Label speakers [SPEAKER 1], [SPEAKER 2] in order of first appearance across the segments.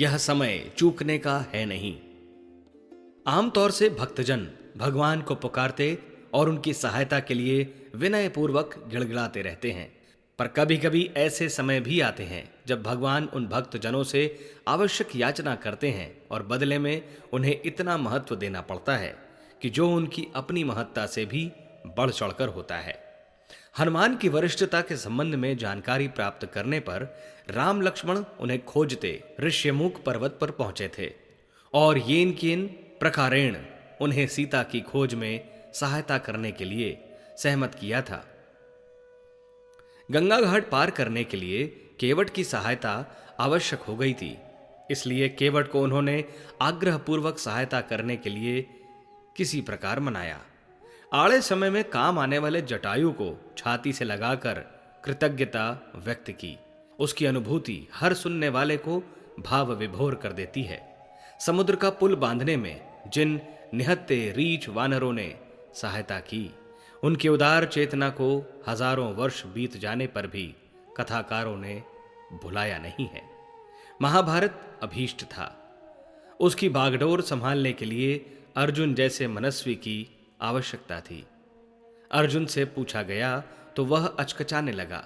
[SPEAKER 1] यह समय चूकने का है नहीं। आमतौर से भक्तजन भगवान को पुकारते और उनकी सहायता के लिए विनय पूर्वक गिड़गिड़ाते रहते हैं, पर कभी कभी ऐसे समय भी आते हैं जब भगवान उन भक्तजनों से आवश्यक याचना करते हैं और बदले में उन्हें इतना महत्व देना पड़ता है कि जो उनकी अपनी महत्ता से भी बढ़ चढ़कर होता है। हनुमान की वरिष्ठता के संबंध में जानकारी प्राप्त करने पर राम लक्ष्मण उन्हें खोजते ऋष्यमुख पर्वत पर पहुंचे थे और येन केन प्रकारेण उन्हें सीता की खोज में सहायता करने के लिए सहमत किया था। गंगा घाट पार करने के लिए केवट की सहायता आवश्यक हो गई थी, इसलिए केवट को उन्होंने आग्रहपूर्वक सहायता करने के लिए किसी प्रकार मनाया। आड़े समय में काम आने वाले जटायु को छाती से लगाकर कृतज्ञता व्यक्त की। उसकी अनुभूति हर सुनने वाले को भाव विभोर कर देती है। समुद्र का पुल बांधने में जिन निहत्ते रीछ वानरों ने सहायता की, उनकी उदार चेतना को हजारों वर्ष बीत जाने पर भी कथाकारों ने भुलाया नहीं है। महाभारत अभीष्ट था, उसकी बागडोर संभालने के लिए अर्जुन जैसे मनस्वी की आवश्यकता थी। अर्जुन से पूछा गया तो वह अचकचाने लगा।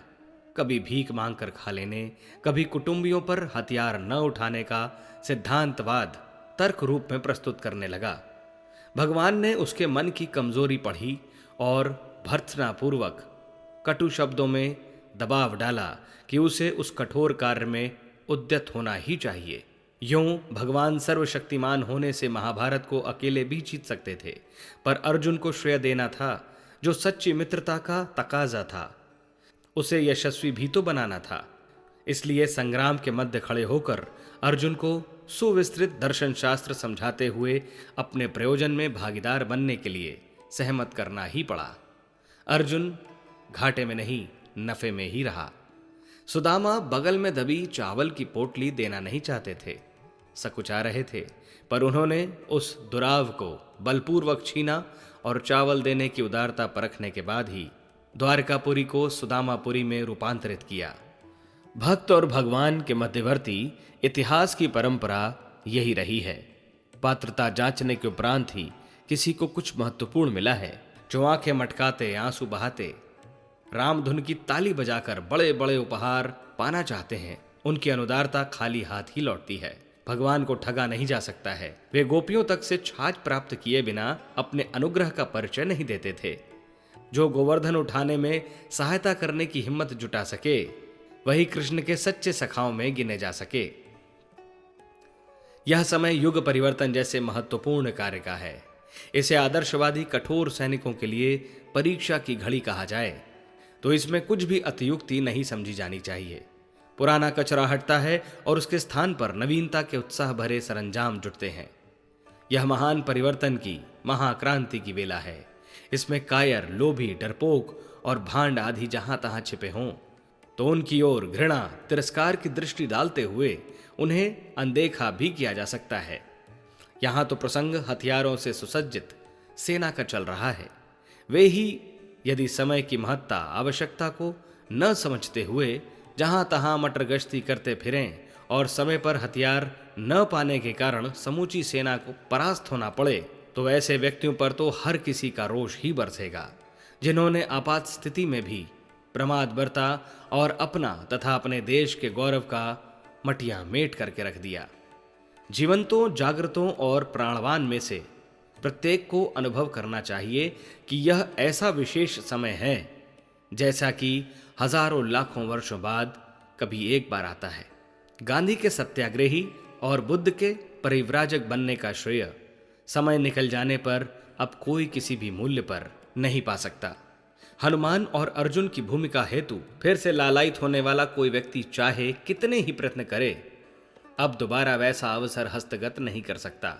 [SPEAKER 1] कभी भीख मांगकर खा लेने, कभी कुटुंबियों पर हथियार न उठाने का सिद्धांतवाद तर्क रूप में प्रस्तुत करने लगा। भगवान ने उसके मन की कमजोरी पढ़ी और भर्त्सनापूर्वक कटु शब्दों में दबाव डाला कि उसे उस कठोर कार्य में उद्यत होना ही चाहिए। यूं भगवान सर्वशक्तिमान होने से महाभारत को अकेले भी जीत सकते थे, पर अर्जुन को श्रेय देना था जो सच्ची मित्रता का तकाजा था। उसे यशस्वी भी तो बनाना था। इसलिए संग्राम के मध्य खड़े होकर अर्जुन को सुविस्तृत दर्शन शास्त्र समझाते हुए अपने प्रयोजन में भागीदार बनने के लिए सहमत करना ही पड़ा। अर्जुन घाटे में नहीं, नफे में ही रहा। सुदामा बगल में दबी चावल की पोटली देना नहीं चाहते थे, सकुचा रहे थे, पर उन्होंने उस दुराव को बलपूर्वक छीना और चावल देने की उदारता परखने के बाद ही द्वारकापुरी को सुदामापुरी में रूपांतरित किया। भक्त और भगवान के मध्यवर्ती इतिहास की परंपरा यही रही है। पात्रता जांचने के उपरांत ही किसी को कुछ महत्वपूर्ण मिला है। जो आंखें मटकाते, आंसू बहाते, रामधुन की ताली बजाकर बड़े बड़े उपहार पाना चाहते हैं, उनकी अनुदारता खाली हाथ ही लौटती है। भगवान को ठगा नहीं जा सकता है। वे गोपियों तक से छाछ प्राप्त किए बिना अपने अनुग्रह का परिचय नहीं देते थे। जो गोवर्धन उठाने में सहायता करने की हिम्मत जुटा सके, वही कृष्ण के सच्चे सखाओं में गिने जा सके। यह समय युग परिवर्तन जैसे महत्वपूर्ण कार्य का है। इसे आदर्शवादी कठोर सैनिकों के लिए परीक्षा की घड़ी कहा जाए तो इसमें कुछ भी अतियुक्ति नहीं समझी जानी चाहिए। पुराना कचरा हटता है और उसके स्थान पर नवीनता के उत्साह भरे सरंजाम जुटते हैं। यह महान परिवर्तन की, महाक्रांति की वेला है। इसमें कायर, लोभी, डरपोक और भांड आदि जहां तहां छिपे हों तो उनकी ओर घृणा, तिरस्कार की दृष्टि डालते हुए उन्हें अनदेखा भी किया जा सकता है। यहां तो प्रसंग हथियारों से सुसज्जित सेना का चल रहा है। वे ही यदि समय की महत्ता, आवश्यकता को न समझते हुए जहां तहां मटर गश्ती करते फिरें और समय पर हथियार न पाने के कारण समूची सेना को परास्त होना पड़े, तो ऐसे व्यक्तियों पर तो हर किसी का रोष ही बरसेगा, जिन्होंने आपात स्थिति में भी प्रमाद बरता और अपना तथा अपने देश के गौरव का मटिया मेट करके रख दिया। जीवंतों, जागृतों और प्राणवान में से प्रत्येक को अनुभव करना चाहिए कि यह ऐसा विशेष समय है जैसा कि हजारों लाखों वर्षों बाद कभी एक बार आता है। गांधी के सत्याग्रही और बुद्ध के परिव्राजक बनने का श्रेय समय निकल जाने पर अब कोई किसी भी मूल्य पर नहीं पा सकता। हनुमान और अर्जुन की भूमिका हेतु फिर से लालायित होने वाला कोई व्यक्ति चाहे कितने ही प्रयत्न करे, अब दोबारा वैसा अवसर हस्तगत नहीं कर सकता।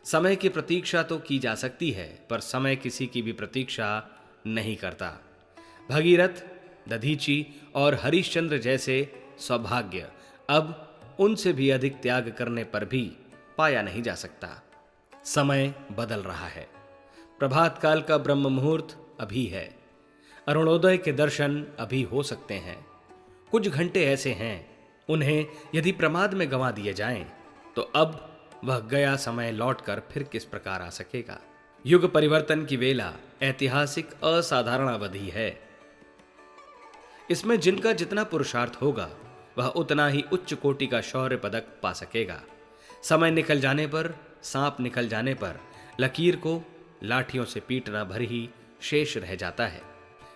[SPEAKER 1] समय की प्रतीक्षा तो की जा सकती है, पर समय किसी की भी प्रतीक्षा नहीं करता। भगीरथ, दधीची और हरिश्चंद्र जैसे सौभाग्य अब उनसे भी अधिक त्याग करने पर भी पाया नहीं जा सकता। समय बदल रहा है। प्रभात काल का ब्रह्म मुहूर्त अभी है। अरुणोदय के दर्शन अभी हो सकते हैं। कुछ घंटे ऐसे हैं, उन्हें यदि प्रमाद में गंवा दिए जाएं तो अब वह गया समय लौटकर फिर किस प्रकार आ सकेगा। युग परिवर्तन की वेला ऐतिहासिक असाधारण अवधि है। इसमें जिनका जितना पुरुषार्थ होगा वह उतना ही उच्च कोटि का शौर्य पदक पा सकेगा। समय निकल जाने पर, सांप निकल जाने पर लकीर को लाठियों से पीटना भर ही शेष रह जाता है।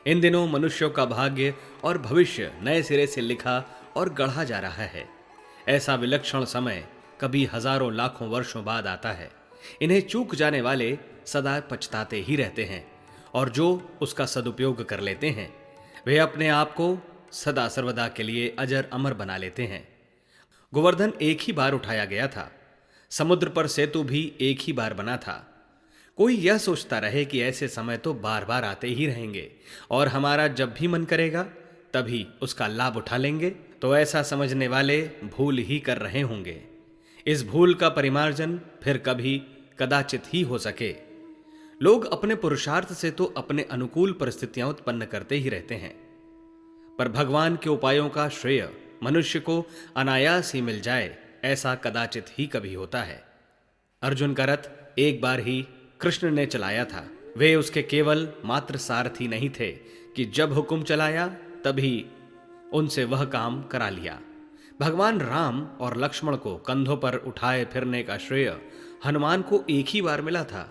[SPEAKER 1] इन दिनों मनुष्यों का भाग्य और भविष्य नए सिरे से लिखा और गढ़ा जा रहा है। ऐसा विलक्षण समय कभी हजारों लाखों वर्षों बाद आता है। इन्हें चूक जाने वाले सदा पछताते ही रहते हैं, और जो उसका सदुपयोग कर लेते हैं वे अपने आप को सदा सर्वदा के लिए अजर अमर बना लेते हैं। गोवर्धन एक ही बार उठाया गया था। समुद्र पर सेतु भी एक ही बार बना था। कोई यह सोचता रहे कि ऐसे समय तो बार बार आते ही रहेंगे और हमारा जब भी मन करेगा तभी उसका लाभ उठा लेंगे, तो ऐसा समझने वाले भूल ही कर रहे होंगे। इस भूल का परिमार्जन फिर कभी कदाचित ही हो सके। लोग अपने पुरुषार्थ से तो अपने अनुकूल परिस्थितियां उत्पन्न करते ही रहते हैं, पर भगवान के उपायों का श्रेय मनुष्य को अनायास ही मिल जाए ऐसा कदाचित ही कभी होता है। अर्जुन का रथ एक बार ही कृष्ण ने चलाया था। वे उसके केवल मात्र सारथी नहीं थे कि जब हुक्म चलाया तभी उनसे वह काम करा लिया। भगवान राम और लक्ष्मण को कंधों पर उठाए फिरने का श्रेय हनुमान को एक ही बार मिला था।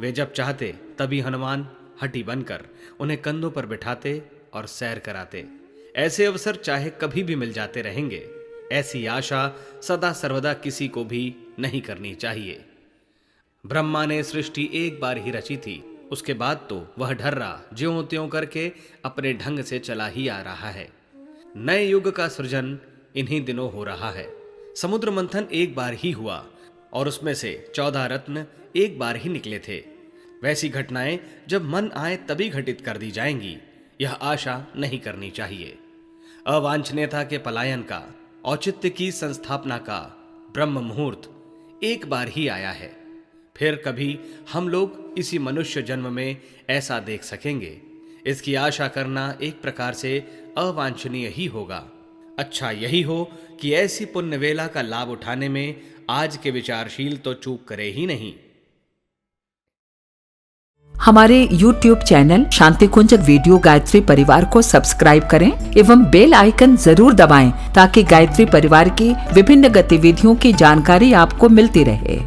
[SPEAKER 1] वे जब चाहते तभी हनुमान हठी बनकर उन्हें कंधों पर बिठाते और सैर कराते। ऐसे अवसर चाहे कभी भी मिल जाते रहेंगे। ऐसी आशा सदा सर्वदा किसी को भी नहीं करनी चाहिए। ब्रह्मा ने सृष्टि एक बार ही रची थी, उसके बाद तो वह ढर्रा ज्यों त्यों करके अपने ढंग से चला ही आ रहा है। नए युग का सृजन इन्हीं दिनों हो रहा है। समुद्र मंथन एक बार ही हुआ और उसमें से 14 रत्न एक बार ही निकले थे। वैसी घटनाएं जब मन आए तभी घटित कर दी जाएंगी, यह आशा नहीं करनी चाहिए। अवांछनीयता के पलायन का, औचित्य की संस्थापना का ब्रह्म मुहूर्त एक बार ही आया है। फिर कभी हम लोग इसी मनुष्य जन्म में ऐसा देख सकेंगे, इसकी आशा करना एक प्रकार से अवांछनीय ही होगा। अच्छा यही हो कि ऐसी पुण्य वेला का लाभ उठाने में आज के विचारशील तो चूक करे ही नहीं।
[SPEAKER 2] हमारे YouTube चैनल शांति कुंज वीडियो गायत्री परिवार को सब्सक्राइब करें एवं बेल आइकन जरूर दबाएं ताकि गायत्री परिवार की विभिन्न गतिविधियों की जानकारी आपको मिलती रहे।